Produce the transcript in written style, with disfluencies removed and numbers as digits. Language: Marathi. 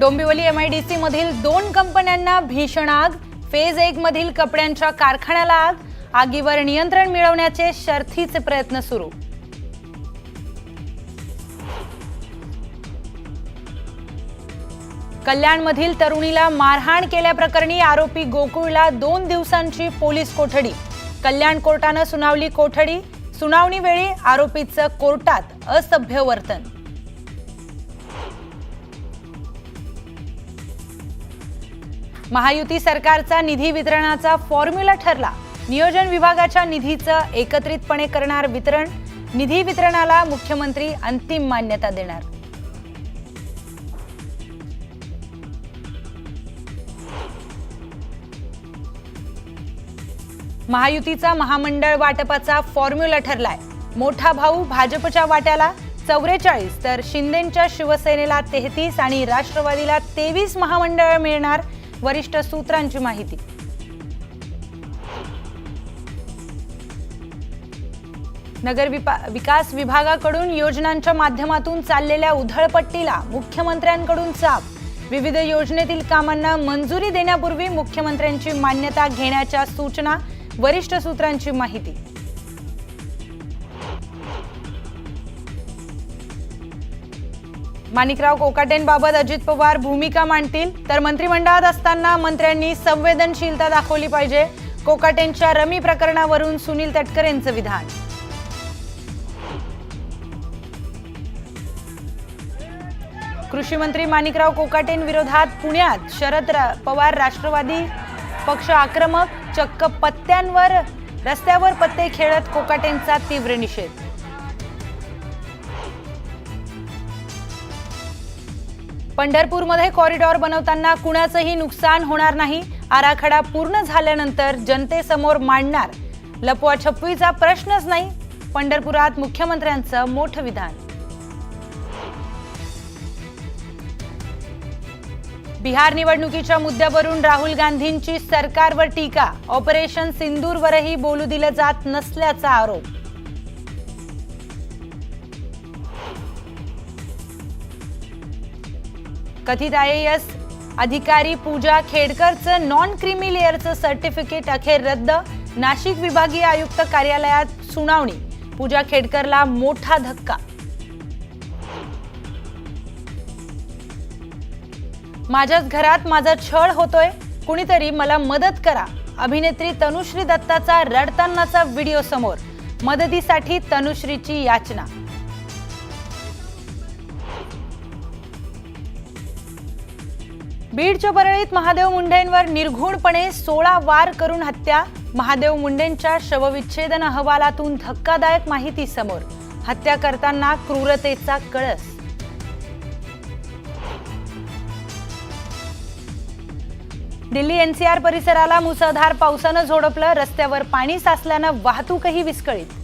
डोंबिवली MIDC मधील 2 कंपन्यांना भीषण आग। फेज 1 मधील कपड्यांच्या कारखान्याला आग। आगीवर नियंत्रण मिळवण्याचे शर्थीचे प्रयत्न सुरू। कल्याणमधील तरुणीला मारहाण केल्याप्रकरणी आरोपी गोकुळला 2 दिवसांची पोलीस कोठडी। कल्याण कोर्टाने सुनावली कोठडी। सुनावणीवेळी आरोपीचं कोर्टात असभ्य वर्तन। महायुती सरकारचा निधी वितरणाचा फॉर्म्युला ठरला। नियोजन विभागाच्या निधीचं एकत्रितपणे करणार वितरण। निधी वितरणाला मुख्यमंत्री अंतिम मान्यता देणार। महायुतीचा महामंडळ वाटपाचा फॉर्म्युला ठरलाय। मोठा भाऊ भाजपच्या वाट्याला 44 तर शिंदेंच्या शिवसेनेला 33 आणि राष्ट्रवादीला 23 महामंडळ मिळणार। वरिष्ठ सूत्रांची माहिती। नगर विकास विभागाकडून योजनांच्या माध्यमातून चाललेल्या उधळपट्टीला मुख्यमंत्र्यांकडून चाप। विविध योजनेतील कामांना मंजुरी देण्यापूर्वी मुख्यमंत्र्यांची मान्यता घेण्याच्या सूचना। वरिष्ठ सूत्रांची माहिती। माणिकराव कोकाटेंबाबत अजित पवार भूमिका मांडतील तर मंत्रिमंडळात असताना मंत्र्यांनी संवेदनशीलता दाखवली पाहिजे। कोकाटेंच्या रमी प्रकरणावरून सुनील तटकरेंचं विधान। कृषी मंत्री माणिकराव कोकाटेंविरोधात पुण्यात शरद पवार राष्ट्रवादी पक्ष आक्रमक। चक्क पत्त्यांवर रस्त्यावर पत्ते खेळत कोकाटेंचा तीव्र निषेध। पंढरपूरमध्ये कॉरिडॉर बनवताना कुणाचंही नुकसान होणार नाही। आराखडा पूर्ण झाल्यानंतर जनतेसमोर मांडणार। लपवाछपवीचा प्रश्नच नाही। पंढरपुरात मुख्यमंत्र्यांचं मोठं विधान। बिहार निवडणुकीच्या मुद्द्यावरून राहुल गांधींची सरकारवर टीका। ऑपरेशन सिंदूरवरही बोलू दिलं जात नसल्याचा आरोप। कथित IAS अधिकारी पूजा खेडकरचं नॉन क्रीमी लेअरचं सर्टिफिकेट अखेर रद्द। नाशिक विभागीय आयुक्त कार्यालयात सुनावणी। पूजा खेडकरला मोठा धक्का। माझ्याच घरात माझा छळ होतोय, कुणीतरी मला मदत करा। अभिनेत्री तनुश्री दत्ताचा रडतानाचा व्हिडिओ समोर। मदतीसाठी तनुश्रीची याचना। बीडच्या परळीत महादेव मुंडेंवर निर्घृणपणे 16 वार करून हत्या। महादेव मुंडेंच्या शवविच्छेदन अहवालातून धक्कादायक माहिती समोर। हत्या करताना क्रूरतेचा कळस। दिल्ली NCR परिसराला मुसळधार पावसानं झोडपलं। रस्त्यावर पाणी साचल्यानं वाहतूकही विस्कळीत।